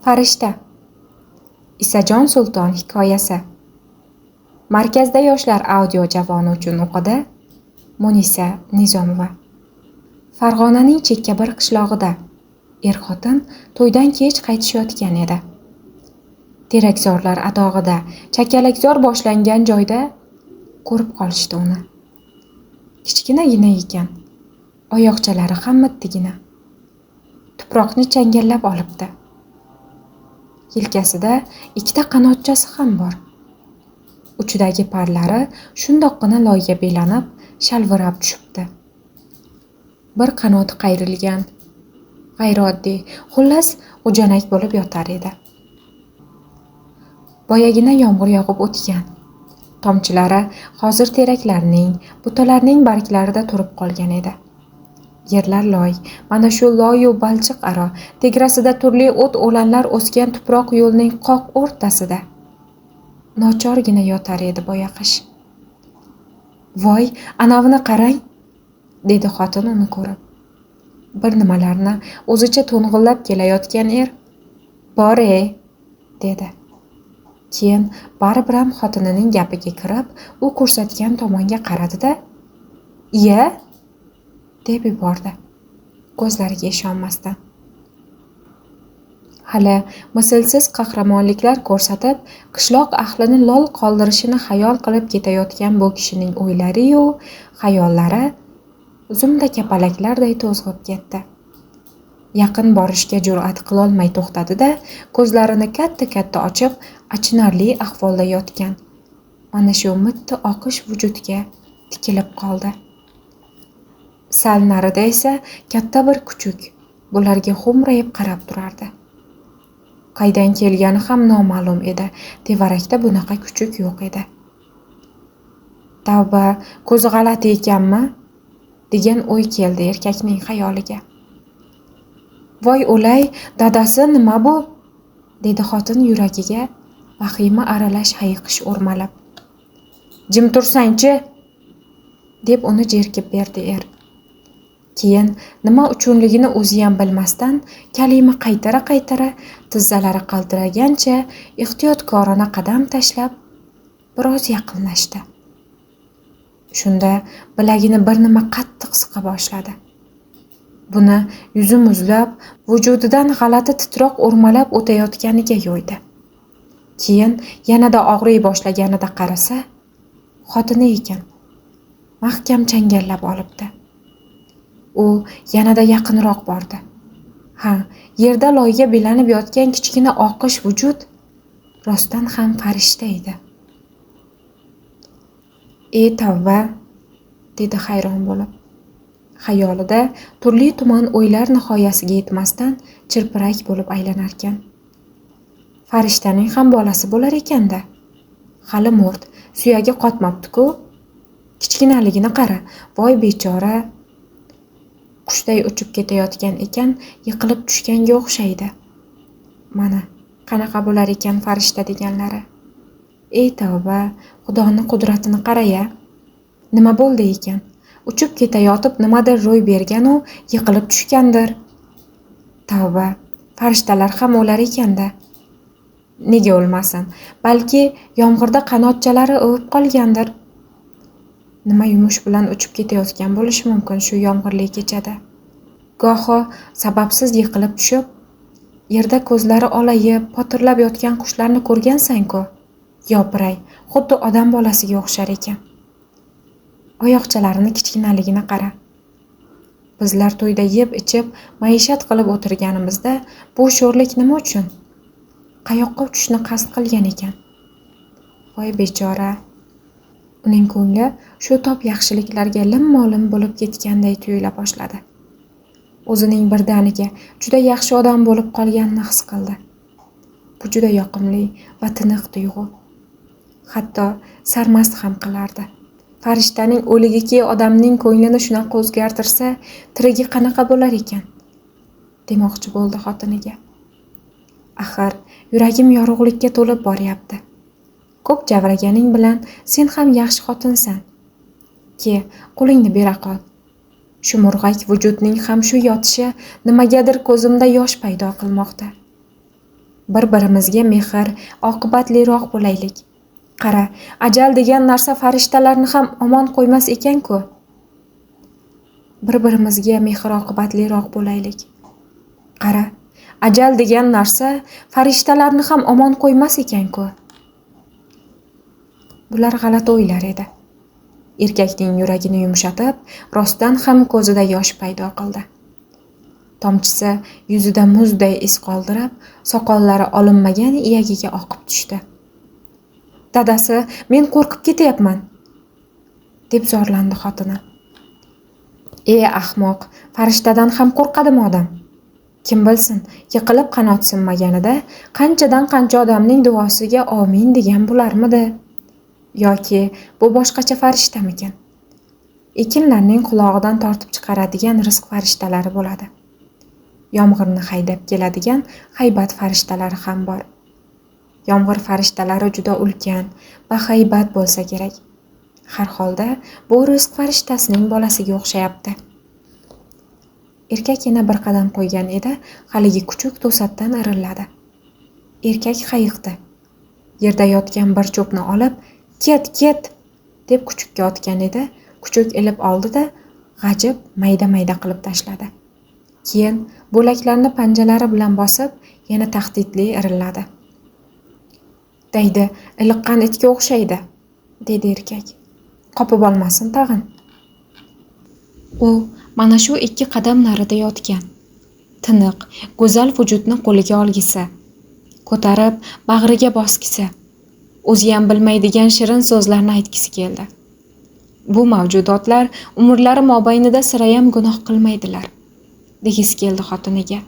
Farishta. Isajon Sulton hikoyasi. Markazda yoshlar audio javoni uchun o'qidi Munisa Nizomova. Farg'onaning chekka bir qishlog'ida er-xotin to'ydan kech qaytishayotgan edi. Terakzorlar atog'ida chakalakzor boshlangan joyda ko'rib qolishdi uni. Kichkinagina ekan, oyoqchalari ham mittigina. Tuproqni changallab olibdi. Yelkasida ikkita qanotchasi ham bor. Uchidagi parlari shundoqqina loyga belanib, shalvirab tushibdi. Bir qanoti qayrilgan, g'ayrioddiy, xullas g'ujanak bo'lib yotar edi. Boyagina yomg'ir yog'ib o'tgan. Tomchilari hozir teraklarning, butalarning barglarida turib qolgan edi. Yerlar loy, mana shu loyu balchiq aro, tegrasida turli o't-o'lanlar o'sgan tuproq yo'lning qoq o'rtasida nochorgina yotar edi boyaqish. "Voy, anavini qarang", dedi xotin uni ko'rib. Bir nimalarni o'zicha to'ng'illab kelayotgan er "Bor-ey", dedi. Keyin baribir ham xotinining gapiga kirib, u ko'rsatgan tomonga qaradi-da, "Iya?" deb yubordi, ko'zlariga ishonmasdan. Hali mislsiz qahramonliklar ko'rsatib, qishloq ahlini lol qoldirishini xayol qilib ketayotgan bu kishining o'ylari-yu xayollari zumda kapalaklarday to'zg'ib ketdi. Yaqin borishga jur'at qilolmay to'xtadi-da, ko'zlarini katta-katta ochib, achinarli ahvolda yotgan mana shu mitti oqish vujudga tikilib qoldi. Sal narida esa katta bir kuchuk bularga xo'mrayib qarab turardi. Qaydan kelgani ham noma'lum edi. Tevarakda bunaqa kuchuk yo'q edi. Tavba, ko'zi g'alati ekanmi? degan o'y keldi erkakning xayoliga. "Voy o'lay, dadasi nima bu?" dedi xotin yuragiga vahima aralash hayiqish o'rmalab. "Jim tursang-chi", deb uni jerkib berdi er. Keyin nima uchunligini o'zi ham bilmasdan kalima qaytara-qaytara tizzalari qaltiragancha ehtiyotkorona qadam tashlab biroz yaqinlashdi. Shunda bilagini bir nima qattiq siqa boshladi. Buni yuzi muzlab, vujudidan g'alati titroq o'rmalab o'tayotganiga yo'ydi. Keyin yanada og'riy boshlaganida qarasa, xotini ekan. Mahkam changallab olibdi. U yanada yaqinroq bordi. Ha, yerda loyga belanib yotgan kichkina oqish vujud rostdan ham farishta edi. "Ey tavba", dedi hayron bo'lib. Xayolida turli-tuman o'ylar nihoyasiga yetmasdan chirpirak bo'lib aylanarkan. Farishtaning ham bolasi bo'lar ekanda. Hali mo'rt, suyagi qotmabdi-ku. Kichkinaligini qara, voy bechora. Qushday uchib ketayotgan ekan, yiqilib tushganga o'xshaydi. Mana qanaqa bo'lar ekan farishta deganlari. Ey tavba, Xudoning qudratini qara-ya. Nima bo'ldi ekan? Uchib ketayotib nimadir ro'y bergan-u, yiqilib tushgandir. Tavba, farishtalar ham o'lar ekanda. Nega o'lmasin? Balki yomg'irda qanotchalari o'vib qolgandir. Nima yumush bilan uchib ketayotgan bo'lishi mumkin shu yomg'irli kechada. Goho sababsiz yiqilib tushib, yerda ko'zlari olayib, potirlab yotgan qushlarni ko'rgansan-ku. Yopiray, xuddi odam bolasiga o'xshar ekan. Oyoqchalarini kichkinaligini qara. Bizlar to'yda yeb-ichib, maishat qilib o'tirganimizda bu sho'rlik nima uchun? Qayoqqa uchishni qasd qilgan ekan? Voy bechora. Uning ko'ngli shu top yaxshiliklarga lim-molim bo'lib ketganday tuyula boshladi. O'zining birdaniga juda yaxshi odam bo'lib qolganini his qildi. Bu juda yoqimli va tiniq tuyg'u. Hatto sarmast ham qilardi. Farishtaning o'ligiki odamning ko'nglini shunaqa o'zgartirsa, tirigi qanaqa bo'lar ekan? Demoqchi bo'ldi xotiniga. Axir yuragim yorug'likka to'lib boryapti. Ko'p javraganing bilan sen ham yaxshi xotinsan. Ke, qo'lingni bera qol. Shu murg'ak vujudning ham shu yotishi nimagadir ko'zimda yosh paydo qilmoqda. Bir-birimizga mehr, oqibatliroq bo'laylik. Qara, ajal degan narsa farishtalarni ham omon qo'ymas ekan-ku. Bir-birimizga mehr, oqibatliroq bo'laylik. Qara, ajal degan narsa farishtalarni ham omon qo'ymas ekan-ku. Bular g'alati o'ylar edi. Erkakning yuragini yumshatib, rostdan ham ko'zida yosh paydo qildi. Tomchisi yuzida muzday iz qoldirib, soqollari olinmagan iyagiga oqib tushdi. Dadasi, men qo'rqib ketyapman, deb zorlandi xotini. Ahmoq, farishtadan ham qo'rqadimi odam? Kim bilsin, yiqilib qanot sinmaganida qanchadan qancha odamning duosiga omin degan bo'larmidi? Yoki bu boshqacha farishtamikan? Ekinlarning qulog'idan tortib chiqaradigan rizq farishtalari bo'ladi. Yomg'irni haydab keladigan haybat farishtalari ham bor. Yomg'ir farishtalari juda ulkan va haybat bo'lsa kerak. Har holda bu rizq farishtasining bolasiga o'xshayapti. Erkak yana bir qadam qo'ygan edi, haligi kuchuk to'satdan irilladi. Erkak hayiqdi. Yerda yotgan bir cho'pni olib, "Ket!" deb kuchukka otgan edi. Kuchuk ilib oldi-da, g'ajib mayda-mayda qilib tashladi. Keyin bo'laklarni panjalari bilan bosib, yana tahdidli irilladi. "Daydi, iliqqan itga o'xshaydi", dedi erkak. "Qopib olmasin tag'in." U mana shu 2 qadam narida yotgan. Tiniq, go'zal vujudni qo'liga olgisi, ko'tarib bag'riga bosgisi, o'zi ham bilmaydigan shirin so'zlarni aytgisi keldi. Bu mavjudotlar umrlari mobaynida sirayam gunoh qilmaydilar, degisi keldi xotiniga.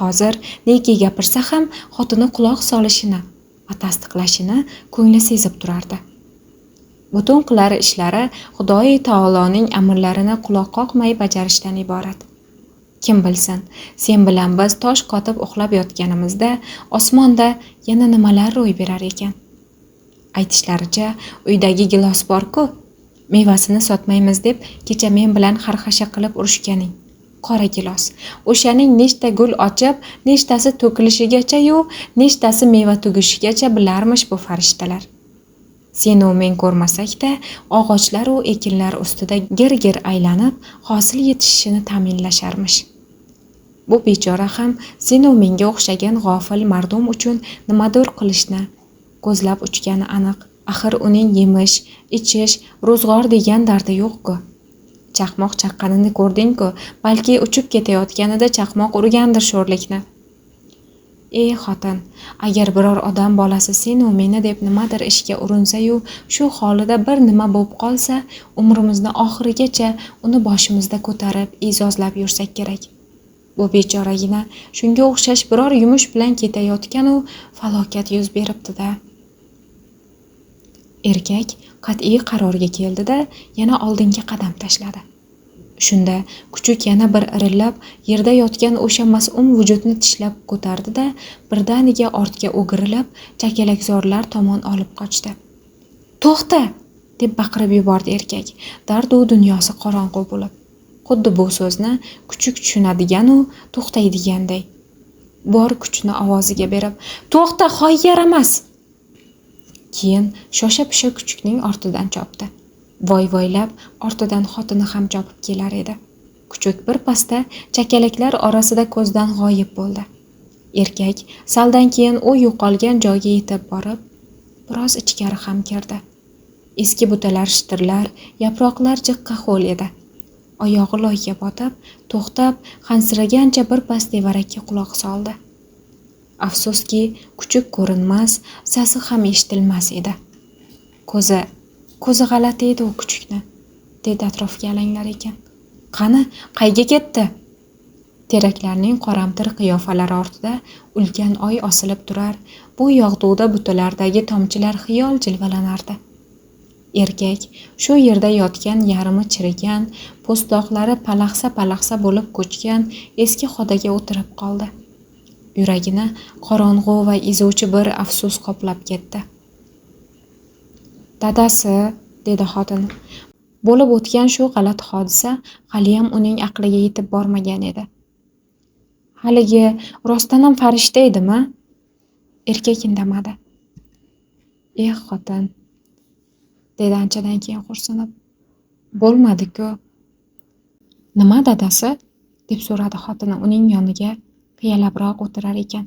Hozir neki gapirsa ham xotini quloq solishini va tasdiqlashini ko'ngli sezib turardi. Butun qilar ishlari Xudoy taoloning amrlarini quloq qoqmay bajarishdan iborat. Kim bilsin, sen bilan biz tosh qotib uxlab yotganimizda osmonda yana nimalar ro'y berar ekan. Aytishlaricha, uydagi gilos bor-ku, mevasini sotmaymiz deb kecha men bilan xarxasha qilib urushganing. Qora gilos. O'shaning nechta gul ochib, nechtasi to'kilishigacha-yu, nechtasi meva tugishigacha bilarmish bu farishtalar. Sen u men ko'rmasak-da, og'ochlar u ekinlar ustida gir-gir aylanib, hosil yetishishini ta'minlasharmish. Bu bechora ham sen u menga o'xshagan g'ofil mardum uchun nimadir qilishni ko'zlab uchgani aniq. Axir uning yemish, ichish, ro'zg'or degan dardi yo'q-ku. Chaqmoq chaqqanini ko'rding-ku, balki uchib ketayotganida chaqmoq urgandir sho'rlikni. Xotin, agar biror odam bolasi sen u meni deb nimadir ishga urinsa-yu, shu holida bir nima bo'lib qolsa, umrimizni oxirigacha uni boshimizda ko'tarib, e'zozlab yursak kerak. Bu bechoragina shunga o'xshash biror yumush bilan ketayotgan u falokat yuz beribdi-da. Erkak qat'iy qarorga keldi-da, yana oldinga qadam tashladi. Shunda kuchuk yana bir irillab, yerda yotgan o'sha mas'um vujudni tishlab ko'tardi-da, birdaniga ortga o'girilib, chakalakzorlar tomon olib qochdi. "To'xta!" deb baqirib yubordi erkak, dardu dunyosi qorong'u bo'lib. Xuddi bu so'zni kuchuk tushunadigan u to'xtaydiganday. Bor kuchni ovoziga berib, "To'xta, hoy yaramas!" Keyin shosha-pisha kuchukning ortidan chopdi. Voy-voylab ortidan xotini ham chopib kelar edi. Kuchuk bir pasda chakalaklar orasida ko'zdan g'oyib bo'ldi. Erkak saldan keyin u yo'qolgan joyga yetib borib, biroz ichkari ham kirdi. Eski butalar shitirlar, yaproqlar jiqqa ho'l edi. Oyog'i loyga botib, to'xtab, hansiragancha bir pas tevarakka quloq soldi. Afsuski, kuchuk ko'rinmas, sasi ham eshitilmas edi. Ko'zi g'alati edi u kuchukni, dedi atrofga alanglar ekan. "Qani, qayga ketdi?" Teraklarning qoramtir qiyofalari ortida ulkan oy osilib turar, bu yog'duda butalardagi tomchilar xiyol jilvalanardi. Erkak shu yerda yotgan yarimi chirigan, po'stloqlari palaxsa bo'lib ko'chgan eski xodaga o'tirib qoldi. Yuragini qorong'u va ezuvchi bir afsus qoplab ketdi. "Dadasi", dedi xotin. Bo'lib o'tgan shu g'alati hodisa haliyam uning aqliga yetib bormagan edi. "Haligi rostdan ham farishta edimi?" Erkak indamadi. Xotin, dedi anchadan keyin xo'rsinib. Bo'lmadi-ku. Nima dadasi? deb so'radi xotini uning yoniga qiyalabroq o'tirar ekan.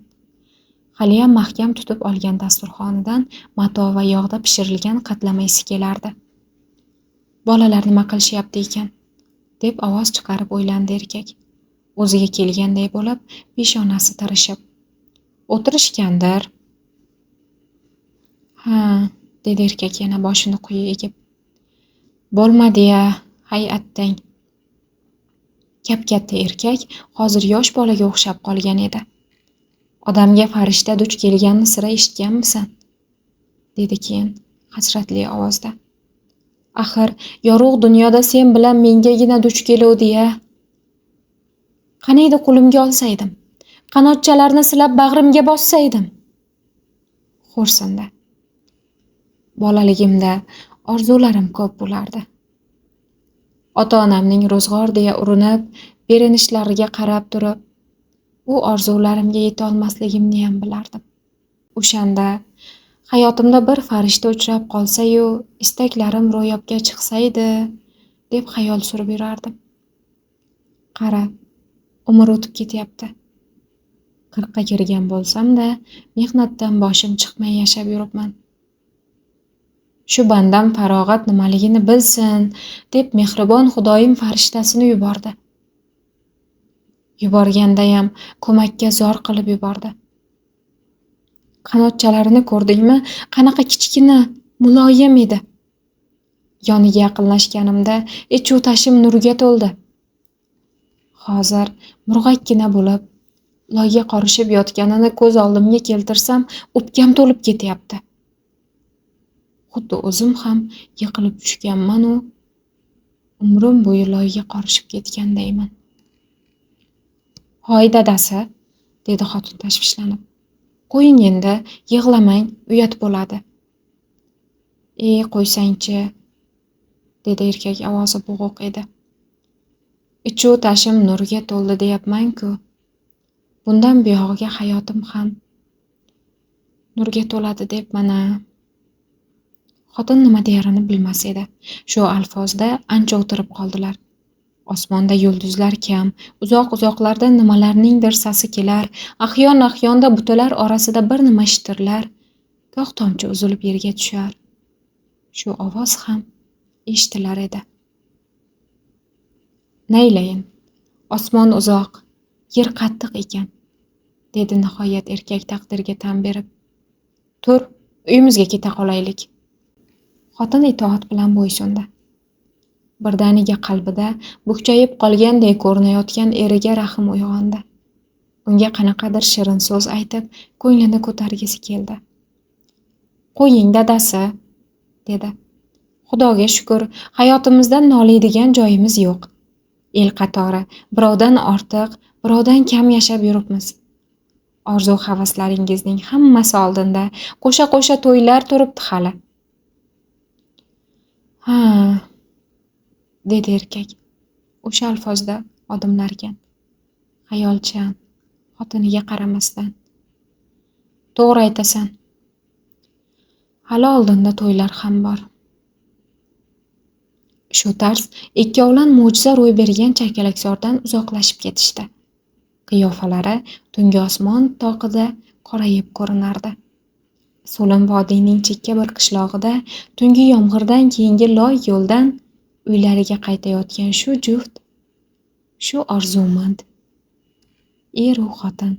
Haliyam mahkam tutib olgan dasturxonidan mato va yog'da pishirilgan qatlama isi kelardi. Bolalar nima qilishyapti ekan? deb ovoz chiqarib o'ylandi erkak. O'ziga kelganday bo'lib, peshonasi tirishib. O'tirishgandir. Ha, dedi erkak yana boshini quyi egib. Bo'lmadi-ya, hay'atdang. Kap-katta erkak hozir yosh bolaga o'xshab qolgan edi. Odamga farishta duch kelganini sira eshitganmisan? dedi keyin hasratli ovozda. Axir yorug' dunyoda sen bilan mengagina duch keluvdi-ya. Qaniydi qo'limga olsaydim, qanotchalarni silab bag'rimga bossaydim. Xo'rsindi. Bolaligimda orzularim ko'p bo'lardi. Ota-onamning ro'zg'or deya urinib, berinishlariga qarab turib, u orzularimga yeta olmasligimni ham bilardim. O'shanda hayotimda bir farishta uchrab qolsa-yu, istaklarim ro'yobga chiqsaydi, deb xayol surib yurardim. Qara, umr o'tib ketyapti. 40ga kirgan bo'lsam-da, mehnatdan boshim chiqmay yashab yuribman. Shu bandam farog'at nimaligini bilsin, deb mehribon Xudoyim farishtasini yubordi. Yuborgandayam ko'makka zor qilib yubordi. Qanotchalarini ko'rdingmi? Qanaqa kichkina, muloyim edi. Yoniga yaqinlashganimda ichu tashim nurga to'ldi. Hozir murg'akkina bo'lib, loyga qorishib yotganini ko'z oldimga keltirsam, o'pkam to'lib ketyapti. Xuddi o'zim ham yiqilib tushganman-u, umrim bo'yi loyga qorishib ketgandayman. Hoy dadasi, dedi xotin tashvishlanib. Qo'ying endi, yig'lamang, uyat bo'ladi. Qo'ysangchi, dedi erkak ovozi bo'g'iq edi. Ichu tashim nurga to'ldi deyapman-ku. Bundan buyog'iga hayotim ham nurga to'ladi deb mana. Xotin nima deyarini bilmas edi. Shu alfozda ancha o'tirib qoldilar. Osmonda yulduzlar kam, uzoq-uzoqlarda nimalarningdir sasi kelar, ahyon-ahyonda butalar orasida bir nima shitirlar, goh tomchi uzilib yerga tushar. Shu ovoz ham eshitilar edi. Naylayin, osmon uzoq, yer qattiq ekan, dedi nihoyat erkak taqdirga tan berib. Tur, uyimizga keta qolaylik. Xotin itoat bilan bo'ysundi. Birdaniga qalbida bukchayib qolganday ko'rinayotgan eriga rahm uyg'ondi. Unga qanaqadir shirin so'z aytib, ko'nglini ko'targisi keldi. Qo'ying dadasi, dedi. Xudoga shukr, hayotimizdan noliydigan joyimiz yo'q. El qatori, birovdan ortiq, birovdan kam yashab yuribmiz. Orzu-havaslaringizning hammasi oldinda, qo'sha-qo'sha to'ylar turibdi hali. Ha, dedi erkak o'sha alfozda odimlarkan, xayolchan, xotiniga qaramasdan. To'g'ri aytasan. Hali oldinda to'ylar ham bor. Shu tarz ikkovlan mo'jiza ro'y bergan chakalakzordan uzoqlashib ketishdi. Qiyofalari tungi osmon toqida qorayib ko'rinardi. So'lim vodiyning chekka bir qishlog'ida tungi yomg'irdan keyingi loy yo'ldan uylariga qaytayotgan shu juft, shu orzumand er-u xotin